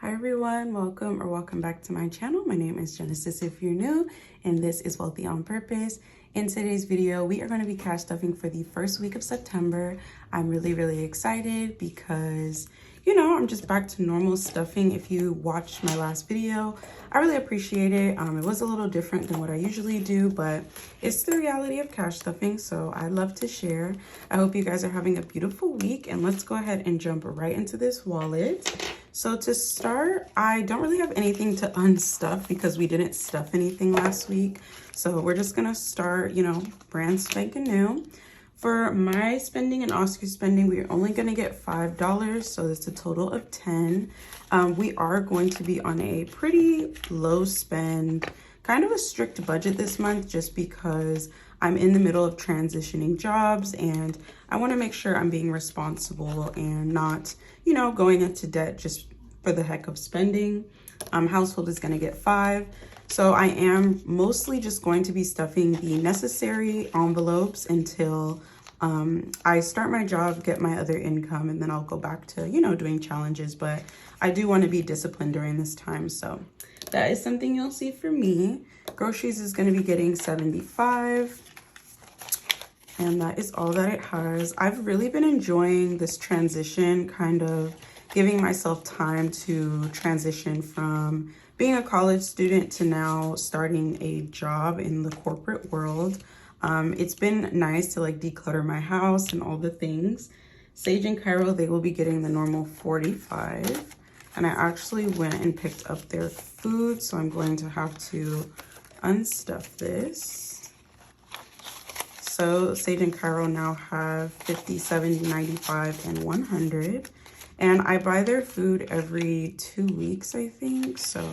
Hi everyone, welcome back to my channel. My name is Genesis if you're new, and this is Wealthy on Purpose. In today's video, we are going to be cash stuffing for the first week of September. I'm really excited because, I'm just back to normal stuffing. If you watched my last video, I really appreciate it. It was a little different than what I usually do, but it's the reality of cash stuffing, so I love to share. I hope you guys are having a beautiful week, and let's go ahead and jump right into this wallet. So to start, I don't really have anything to unstuff because we didn't stuff anything last week. So we're just gonna start, brand spanking new. For my spending and Oscar's spending, we're only gonna get $5, so it's a total of 10. We are going to be on a pretty low spend, kind of a strict budget this month just because I'm in the middle of transitioning jobs and I want to make sure I'm being responsible and not, going into debt just for the heck of spending. Household is going to get 5. So I am mostly just going to be stuffing the necessary envelopes until I start my job, get my other income, and then I'll go back to, doing challenges. But I do want to be disciplined during this time. So that is something you'll see for me. Groceries is going to be getting 75. And that is all that it has. I've really been enjoying this transition, kind of giving myself time to transition from being a college student to now starting a job in the corporate world. It's been nice to declutter my house and all the things. Sage and Cairo, they will be getting the normal 45. And I actually went and picked up their food, so I'm going to have to unstuff this. So Sage and Cairo now have 50, 70, 95, and 100. And I buy their food every 2 weeks, I think. So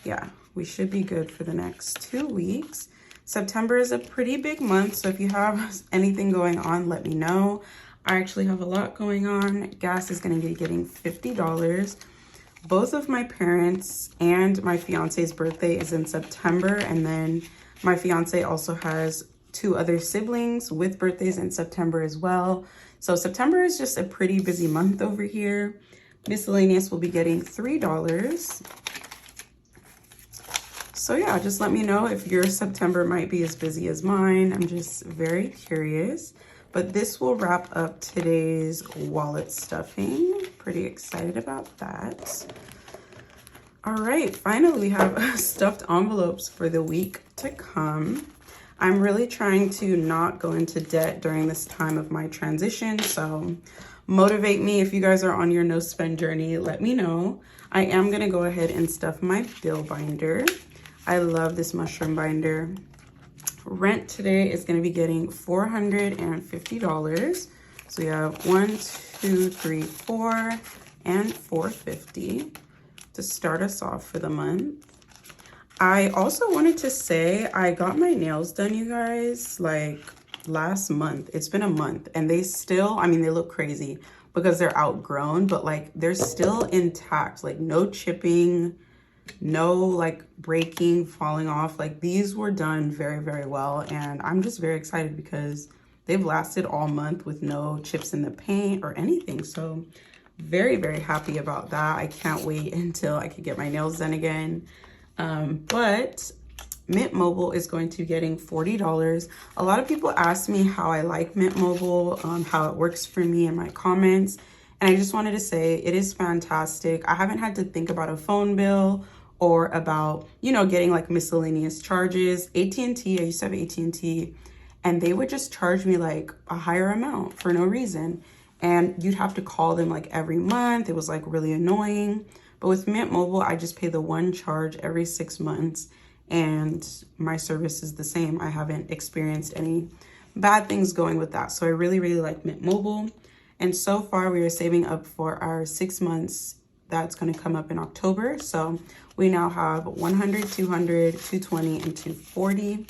yeah, we should be good for the next 2 weeks. September is a pretty big month, so if you have anything going on, let me know. I actually have a lot going on. Gas is going to be getting $50. Both of my parents and my fiance's birthday is in September, and then my fiance also has 2 other siblings with birthdays in September as well. So September is just a pretty busy month over here. Miscellaneous will be getting $3. So yeah, just let me know if your September might be as busy as mine. I'm just very curious. But this will wrap up today's wallet stuffing. Pretty excited about that. All right, finally we have stuffed envelopes for the week to come. I'm really trying to not go into debt during this time of my transition. So motivate me if you guys are on your no spend journey, let me know. I am going to go ahead and stuff my bill binder. I love this mushroom binder. Rent today is going to be getting $450. So we have 1, 2, 3, 4, and $450 to start us off for the month. I also wanted to say I got my nails done, you guys, last month. It's been a month and they still, they look crazy because they're outgrown, but they're still intact, no chipping, no breaking, falling off. These were done very well, and I'm just very excited because they've lasted all month with no chips in the paint or anything. So very happy about that. I can't wait until I can get my nails done again. But Mint Mobile is going to be getting $40. A lot of people ask me how I like Mint Mobile, how it works for me in my comments. And I just wanted to say it is fantastic. I haven't had to think about a phone bill or about, getting miscellaneous charges. AT&T, I used to have AT&T, and they would just charge me a higher amount for no reason. And you'd have to call them every month. It was really annoying. But with Mint Mobile, I just pay the one charge every 6 months, and my service is the same. I haven't experienced any bad things going with that. So I really like Mint Mobile. And so far, we are saving up for our 6 months. That's going to come up in October. So we now have 100, 200, 220, and 240.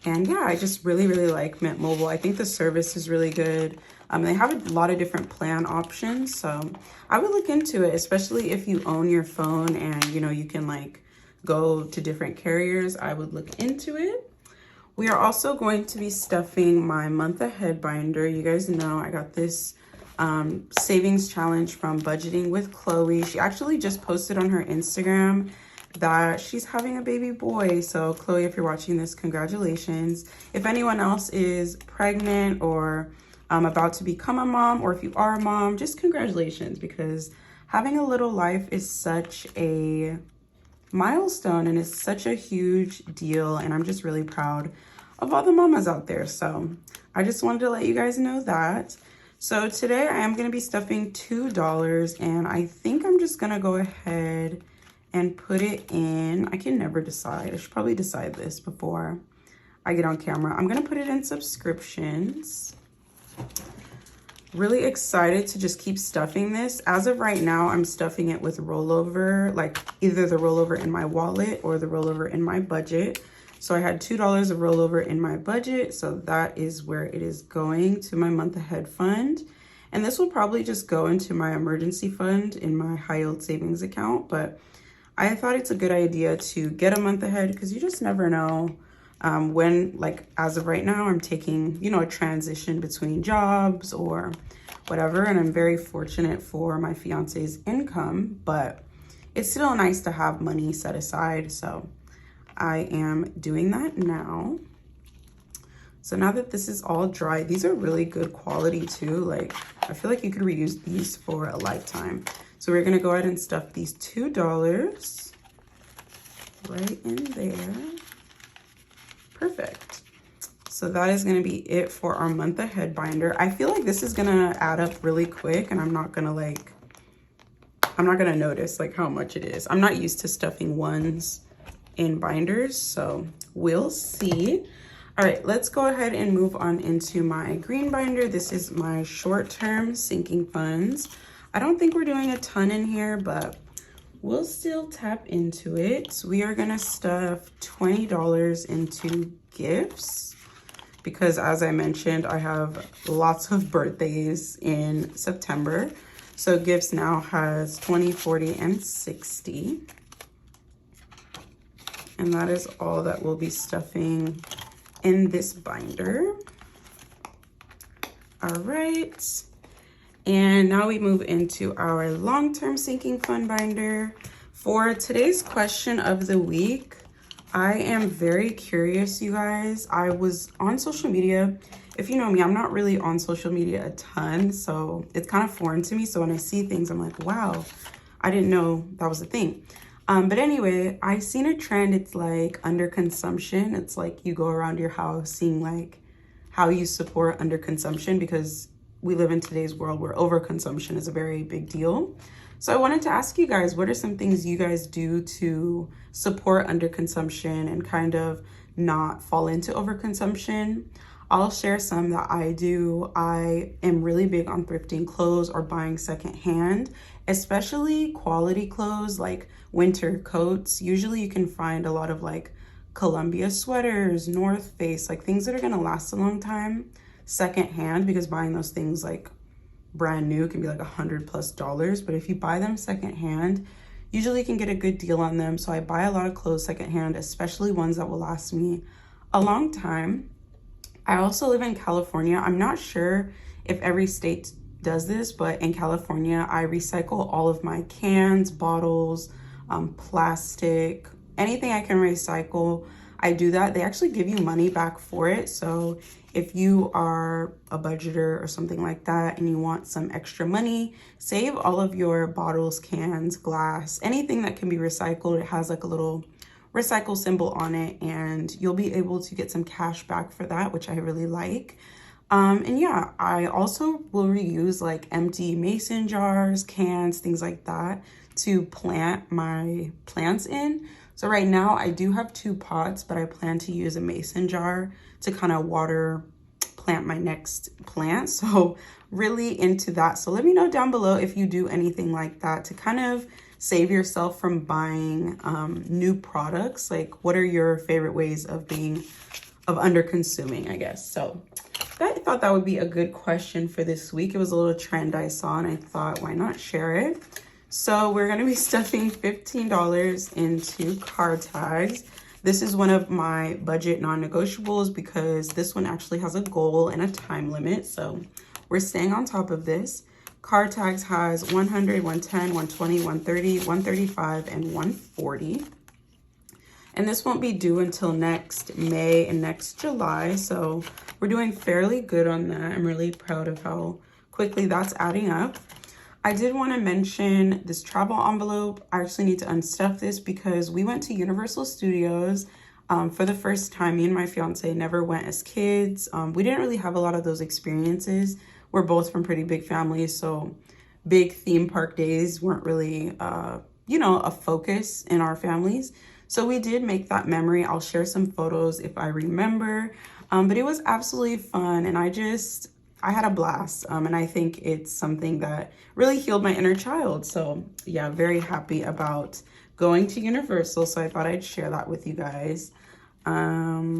And yeah, I just really like Mint Mobile. I think the service is really good. They have a lot of different plan options, so I would look into it, especially if you own your phone and, you can go to different carriers. I would look into it. We are also going to be stuffing my month ahead binder. You guys know I got this savings challenge from Budgeting with Chloe. She actually just posted on her Instagram that she's having a baby boy. So Chloe, if you're watching this, congratulations. If anyone else is pregnant or about to become a mom, or if you are a mom, just congratulations, because having a little life is such a milestone and it's such a huge deal. And I'm just really proud of all the mamas out there. So I just wanted to let you guys know that. So today I am going to be stuffing $2, and I think I'm just going to go ahead and put it in. I can never decide. I should probably decide this before I get on camera. I'm going to put it in subscriptions. Really excited to just keep stuffing this. As of right now, I'm stuffing it with rollover, like either the rollover in my wallet or the rollover in my budget. So I had $2 of rollover in my budget. So that is where it is going, to my month ahead fund. And this will probably just go into my emergency fund in my high yield savings account. But I thought it's a good idea to get a month ahead, because you just never know when, like as of right now, I'm taking, you know, a transition between jobs or whatever. And I'm very fortunate for my fiance's income, but it's still nice to have money set aside. So I am doing that now. So now that this is all dry, these are really good quality too. Like, I feel like you could reuse these for a lifetime. So we're gonna go ahead and stuff these $2 right in there. Perfect. So that is gonna be it for our month ahead binder. I feel like this is gonna add up really quick, and I'm not gonna notice like how much it is. I'm not used to stuffing ones in binders, so we'll see. All right, let's go ahead and move on into my green binder. This is my short-term sinking funds. I don't think we're doing a ton in here, but we'll still tap into it. So we are gonna stuff $20 into gifts, because as I mentioned, I have lots of birthdays in September. So gifts now has 20, 40, and 60. And that is all that we'll be stuffing in this binder. All right. And now we move into our long-term sinking fund binder. For today's question of the week, I am very curious, you guys. I was on social media. If you know me, I'm not really on social media a ton, so it's kind of foreign to me. So when I see things, I'm like, wow, I didn't know that was a thing. But anyway, I seen a trend. It's like underconsumption. It's like you go around your house seeing like how you support underconsumption, because we live in today's world where overconsumption is a very big deal. So I wanted to ask you guys, what are some things you guys do to support underconsumption and kind of not fall into overconsumption? I'll share some that I do. I am really big on thrifting clothes or buying secondhand, especially quality clothes like winter coats. Usually you can find a lot of like Columbia sweaters, North Face, like things that are gonna last a long time secondhand, because buying those things like brand new can be like $100+. But if you buy them secondhand, usually you can get a good deal on them. So I buy a lot of clothes secondhand, especially ones that will last me a long time. I also live in California. I'm not sure if every state does this, but in California, I recycle all of my cans, bottles, plastic, anything I can recycle. I do that. They actually give you money back for it. So if you are a budgeter or something like that and you want some extra money, save all of your bottles, cans, glass, anything that can be recycled. It has like a little recycle symbol on it, and you'll be able to get some cash back for that, which I really like. And yeah, I also will reuse like empty mason jars, cans, things like that to plant my plants in. So right now I do have 2 pots, but I plan to use a mason jar to kind of water plant my next plant. So really into that. So let me know down below if you do anything like that to kind of save yourself from buying new products. Like, what are your favorite ways of under consuming, I guess. So I thought that would be a good question for this week. It was a little trend I saw and I thought, why not share it? So we're gonna be stuffing $15 into card tags. This is one of my budget non-negotiables because this one actually has a goal and a time limit. So we're staying on top of this. Card tags has 100, 110, 120, 130, 135, and 140. And this won't be due until next May and next July. So we're doing fairly good on that. I'm really proud of how quickly that's adding up. I did want to mention this travel envelope. I actually need to unstuff this because we went to Universal Studios for the first time. Me and my fiance never went as kids. We didn't really have a lot of those experiences. We're both from pretty big families, so big theme park days weren't really, you know, a focus in our families. So we did make that memory. I'll share some photos if I remember, but it was absolutely fun, and I had a blast, and I think it's something that really healed my inner child. So yeah, very happy about going to Universal, so I thought I'd share that with you guys. All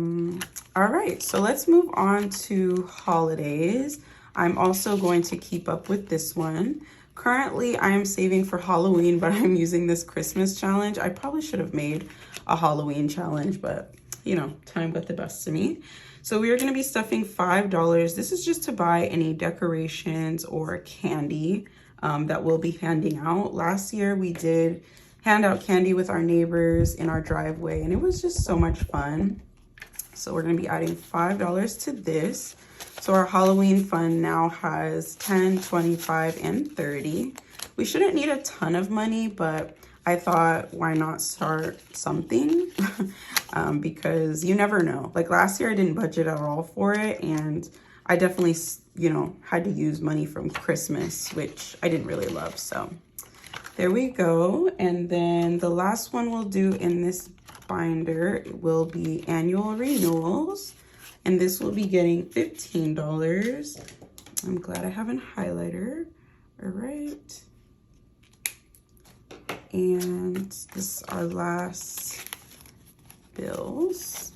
right, so let's move on to holidays. I'm also going to keep up with this one. Currently, I am saving for Halloween, but I'm using this Christmas challenge. I probably should have made a Halloween challenge, but you know, time got the best of me. So we are going to be stuffing $5. This is just to buy any decorations or candy that we'll be handing out. Last year, we did hand out candy with our neighbors in our driveway, and it was just so much fun. So we're going to be adding $5 to this. So our Halloween fund now has 10, 25, and 30. We shouldn't need a ton of money, but I thought, why not start something? Because you never know. Like last year, I didn't budget at all for it, and I definitely, you know, had to use money from Christmas, which I didn't really love. So there we go. And then the last one we'll do in this binder will be annual renewals. And this will be getting $15. I'm glad I have a highlighter. All right. And this is our last bills.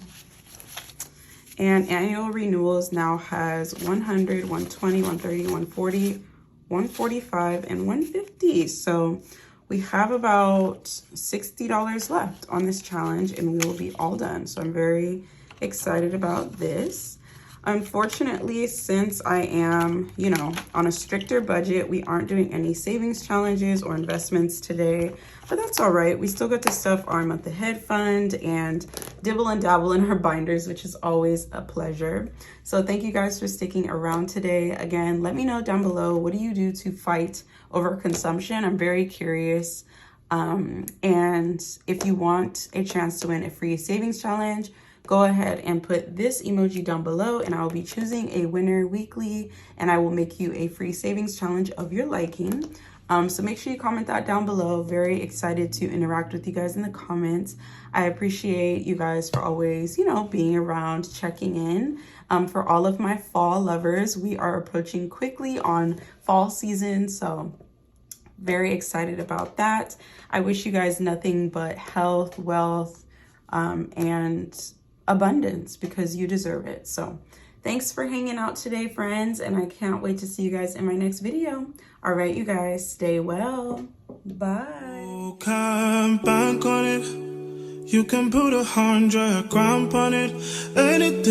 And annual renewals now has 100, 120, 130, 140, 145, and 150. So we have about $60 left on this challenge, and we will be all done. So I'm very excited about this. Unfortunately, since I am, you know, on a stricter budget, we aren't doing any savings challenges or investments today, but that's all right. We still get to stuff our month ahead fund and dibble and dabble in our binders, which is always a pleasure. So thank you guys for sticking around today. Again, let me know down below, what do you do to fight overconsumption? I'm very curious. And if you want a chance to win a free savings challenge, go ahead and put this emoji down below, and I will be choosing a winner weekly, and I will make you a free savings challenge of your liking. So make sure you comment that down below. Very excited to interact with you guys in the comments. I appreciate you guys for always, you know, being around, checking in. For all of my fall lovers, we are approaching quickly on fall season, so very excited about that. I wish you guys nothing but health, wealth, and abundance, because you deserve it. So thanks for hanging out today, friends, and I can't wait to see you guys in my next video. All right, you guys, stay well. Bye. Come back on it. You can put 100 grand on it. Anything.